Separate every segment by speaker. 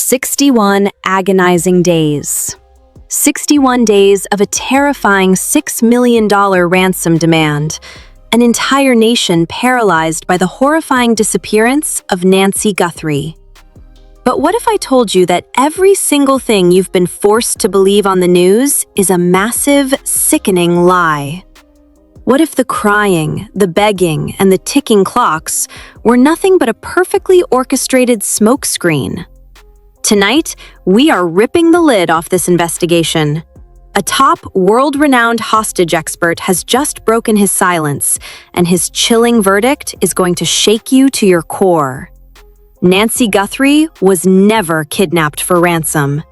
Speaker 1: 61 agonizing days. 61 days of a terrifying $6 million ransom demand. An entire nation paralyzed by the horrifying disappearance of Nancy Guthrie. But what if I told you that every single thing you've been forced to believe on the news is a massive, sickening lie? What if the crying, the begging, and the ticking clocks were nothing but a perfectly orchestrated smokescreen? Tonight, we are ripping the lid off this investigation. A top, world-renowned hostage expert has just broken his silence, and his chilling verdict is going to shake you to your core. Nancy Guthrie was never kidnapped for ransom.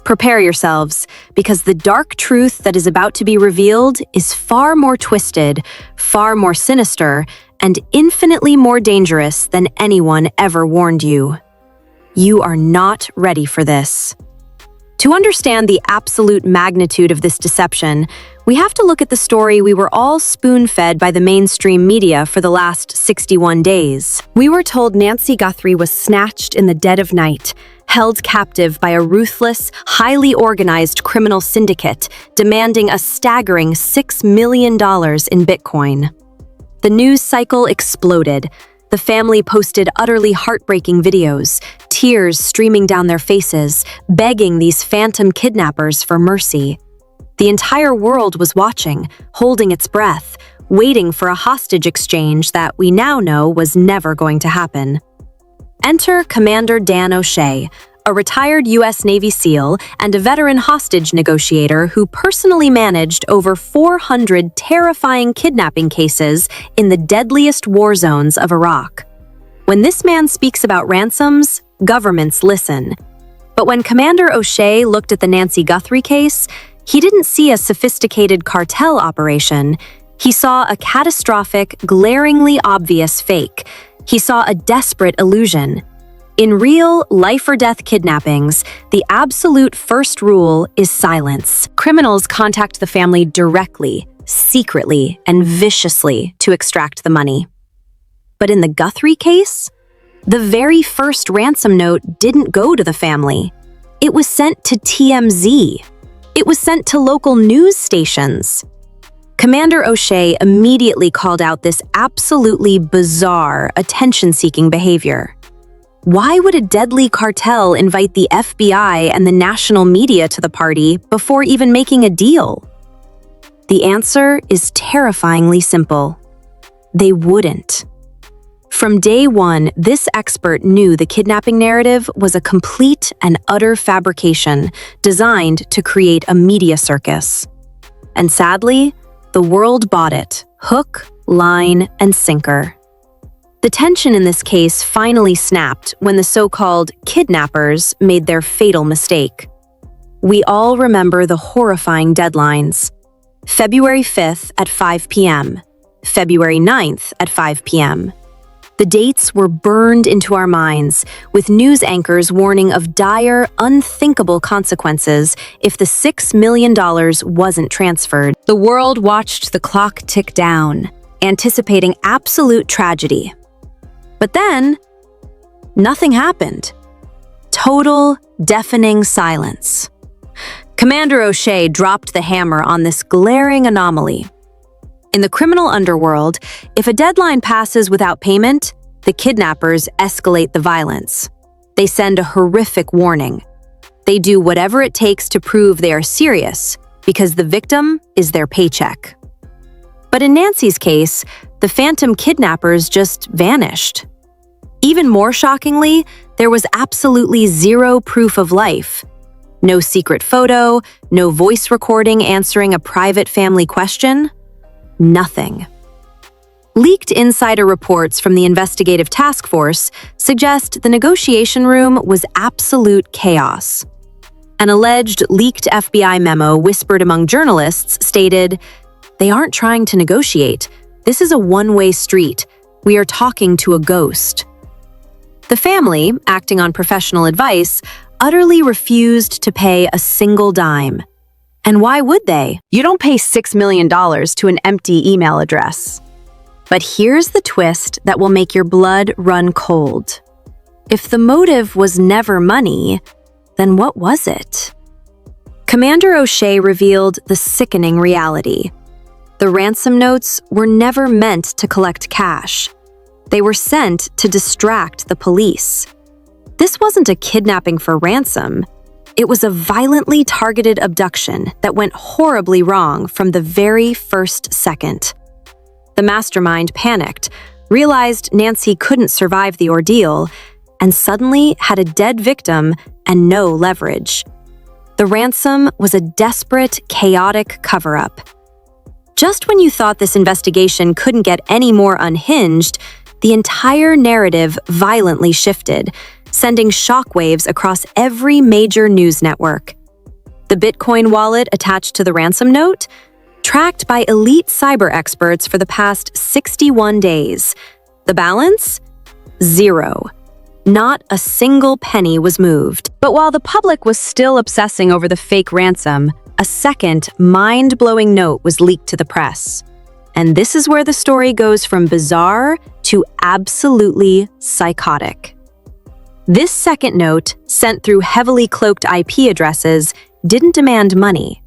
Speaker 1: Prepare yourselves, because the dark truth that is about to be revealed is far more twisted, far more sinister, and infinitely more dangerous than anyone ever warned you. You are not ready for this. To understand the absolute magnitude of this deception, we have to look at the story we were all spoon-fed by the mainstream media for the last 61 days. We were told Nancy Guthrie was snatched in the dead of night, held captive by a ruthless, highly organized criminal syndicate, demanding a staggering $6 million in Bitcoin. The news cycle exploded. The family posted utterly heartbreaking videos, tears streaming down their faces, begging these phantom kidnappers for mercy. The entire world was watching, holding its breath, waiting for a hostage exchange that we now know was never going to happen. Enter Commander Dan O'Shea, a retired U.S. Navy SEAL and a veteran hostage negotiator who personally managed over 400 terrifying kidnapping cases in the deadliest war zones of Iraq. When this man speaks about ransoms, governments listen. But when Commander O'Shea looked at the Nancy Guthrie case, he didn't see a sophisticated cartel operation. He saw a catastrophic, glaringly obvious fake. He saw a desperate illusion. In real, life-or-death kidnappings, the absolute first rule is silence. Criminals contact the family directly, secretly, and viciously to extract the money. But in the Guthrie case, the very first ransom note didn't go to the family. It was sent to TMZ. It was sent to local news stations. Commander O'Shea immediately called out this absolutely bizarre, attention-seeking behavior. Why would a deadly cartel invite the FBI and the national media to the party before even making a deal? The answer is terrifyingly simple. They wouldn't. From day one, this expert knew the kidnapping narrative was a complete and utter fabrication designed to create a media circus. And sadly, the world bought it, hook, line, and sinker. The tension in this case finally snapped when the so-called kidnappers made their fatal mistake. We all remember the horrifying deadlines. February 5th at 5 p.m., February 9th at 5 p.m. The dates were burned into our minds, with news anchors warning of dire, unthinkable consequences if the $6 million wasn't transferred. The world watched the clock tick down, anticipating absolute tragedy. But then, nothing happened. Total, deafening silence. Commander O'Shea dropped the hammer on this glaring anomaly. In the criminal underworld, if a deadline passes without payment, the kidnappers escalate the violence. They send a horrific warning. They do whatever it takes to prove they are serious, because the victim is their paycheck. But in Nancy's case, the phantom kidnappers just vanished. Even more shockingly, there was absolutely zero proof of life. No secret photo, no voice recording answering a private family question. Nothing. Leaked insider reports from the investigative task force suggest the negotiation room was absolute chaos. An alleged leaked FBI memo whispered among journalists stated, "They aren't trying to negotiate. This is a one-way street. We are talking to a ghost." The family, acting on professional advice, utterly refused to pay a single dime. And why would they? You don't pay $6 million to an empty email address. But here's the twist that will make your blood run cold. If the motive was never money, then what was it? Commander O'Shea revealed the sickening reality. The ransom notes were never meant to collect cash. They were sent to distract the police. This wasn't a kidnapping for ransom. It was a violently targeted abduction that went horribly wrong from the very first second. The mastermind panicked, realized Nancy couldn't survive the ordeal, and suddenly had a dead victim and no leverage. The ransom was a desperate, chaotic cover-up. Just when you thought this investigation couldn't get any more unhinged, the entire narrative violently shifted, sending shockwaves across every major news network. The Bitcoin wallet attached to the ransom note? Tracked by elite cyber experts for the past 61 days. The balance? Zero. Not a single penny was moved. But while the public was still obsessing over the fake ransom, a second, mind-blowing note was leaked to the press. And this is where the story goes from bizarre to absolutely psychotic. This second note, sent through heavily cloaked IP addresses, didn't demand money.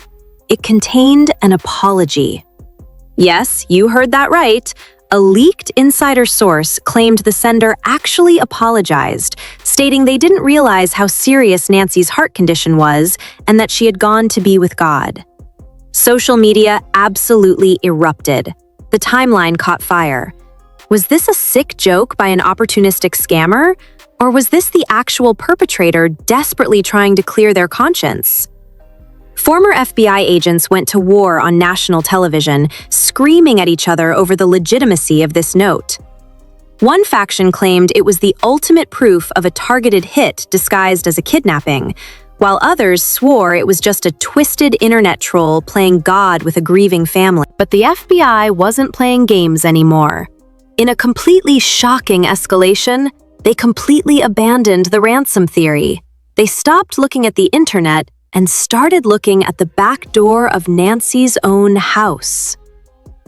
Speaker 1: It contained an apology. Yes, you heard that right. A leaked insider source claimed the sender actually apologized, stating they didn't realize how serious Nancy's heart condition was and that she had gone to be with God. Social media absolutely erupted. The timeline caught fire. Was this a sick joke by an opportunistic scammer, or was this the actual perpetrator desperately trying to clear their conscience? Former FBI agents went to war on national television, screaming at each other over the legitimacy of this note. One faction claimed it was the ultimate proof of a targeted hit disguised as a kidnapping, while others swore it was just a twisted internet troll playing God with a grieving family. But the FBI wasn't playing games anymore. In a completely shocking escalation, they completely abandoned the ransom theory. They stopped looking at the internet and started looking at the back door of Nancy's own house.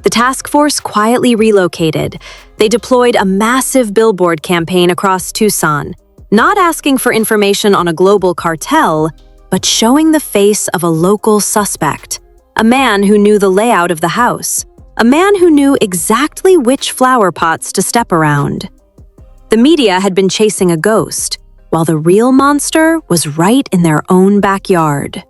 Speaker 1: The task force quietly relocated. They deployed a massive billboard campaign across Tucson, not asking for information on a global cartel, but showing the face of a local suspect, a man who knew the layout of the house, a man who knew exactly which flower pots to step around. The media had been chasing a ghost, while the real monster was right in their own backyard.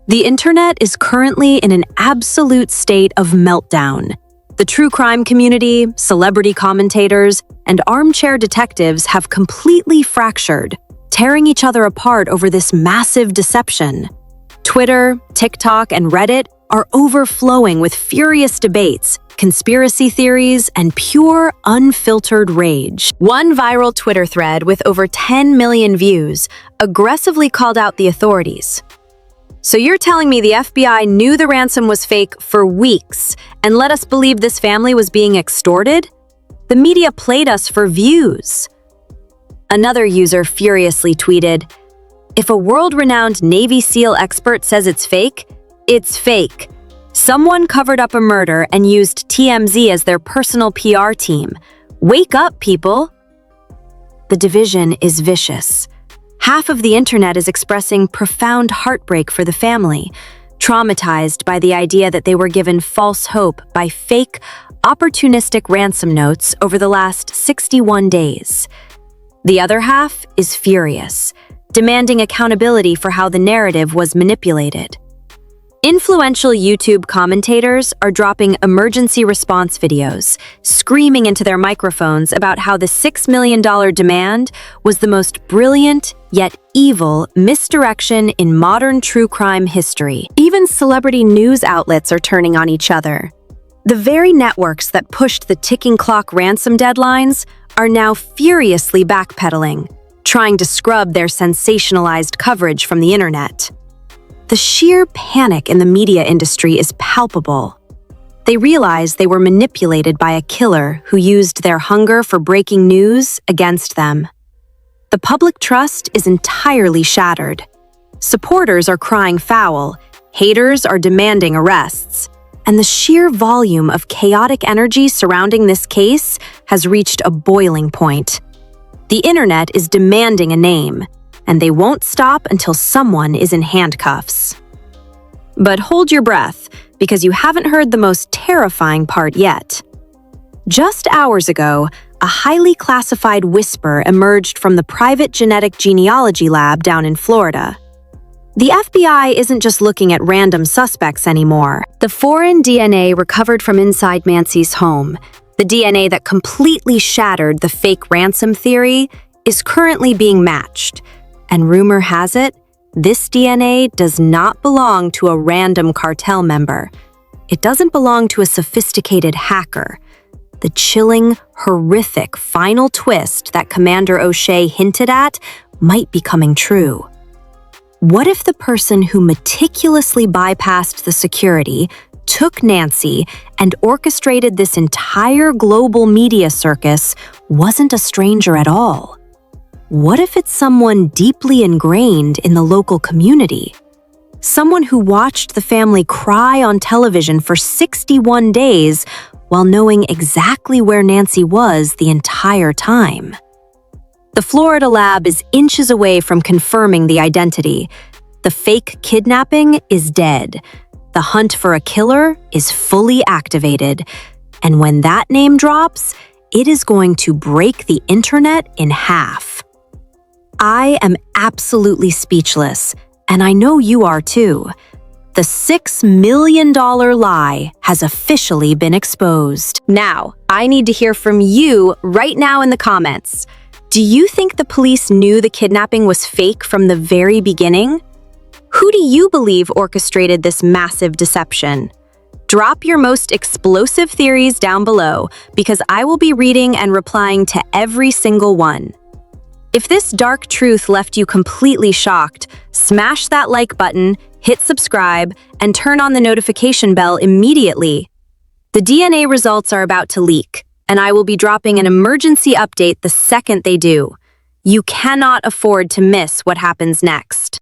Speaker 1: The internet is currently in an absolute state of meltdown. The true crime community, celebrity commentators, and armchair detectives have completely fractured, tearing each other apart over this massive deception. Twitter, TikTok, and Reddit are overflowing with furious debates, conspiracy theories, and pure, unfiltered rage. One viral Twitter thread with over 10 million views aggressively called out the authorities. So you're telling me the FBI knew the ransom was fake for weeks and let us believe this family was being extorted? The media played us for views. Another user furiously tweeted, "If a world-renowned Navy SEAL expert says it's fake, it's fake. Someone covered up a murder and used TMZ as their personal PR team. Wake up, people!" The division is vicious. Half of the internet is expressing profound heartbreak for the family, traumatized by the idea that they were given false hope by fake, opportunistic ransom notes over the last 61 days. The other half is furious, demanding accountability for how the narrative was manipulated. Influential YouTube commentators are dropping emergency response videos, screaming into their microphones about how the $6 million demand was the most brilliant yet evil misdirection in modern true crime history. Even celebrity news outlets are turning on each other. The very networks that pushed the ticking clock ransom deadlines are now furiously backpedaling, trying to scrub their sensationalized coverage from the internet. The sheer panic in the media industry is palpable. They realize they were manipulated by a killer who used their hunger for breaking news against them. The public trust is entirely shattered. Supporters are crying foul, haters are demanding arrests, and the sheer volume of chaotic energy surrounding this case has reached a boiling point. The internet is demanding a name, and they won't stop until someone is in handcuffs. But hold your breath, because you haven't heard the most terrifying part yet. Just hours ago, a highly classified whisper emerged from the private genetic genealogy lab down in Florida. The FBI isn't just looking at random suspects anymore. The foreign DNA recovered from inside Nancy's home, the DNA that completely shattered the fake ransom theory, is currently being matched. And rumor has it, this DNA does not belong to a random cartel member. It doesn't belong to a sophisticated hacker. The chilling, horrific final twist that Commander O'Shea hinted at might be coming true. What if the person who meticulously bypassed the security, took Nancy, and orchestrated this entire global media circus wasn't a stranger at all? What if it's someone deeply ingrained in the local community? Someone who watched the family cry on television for 61 days while knowing exactly where Nancy was the entire time. The Florida lab is inches away from confirming the identity. The fake kidnapping is dead. The hunt for a killer is fully activated. And when that name drops, it is going to break the internet in half. I am absolutely speechless, and I know you are too. The $6 million lie has officially been exposed. Now, I need to hear from you right now in the comments. Do you think the police knew the kidnapping was fake from the very beginning? Who do you believe orchestrated this massive deception? Drop your most explosive theories down below, because I will be reading and replying to every single one. If this dark truth left you completely shocked, smash that like button, hit subscribe, and turn on the notification bell immediately. The DNA results are about to leak, and I will be dropping an emergency update the second they do. You cannot afford to miss what happens next.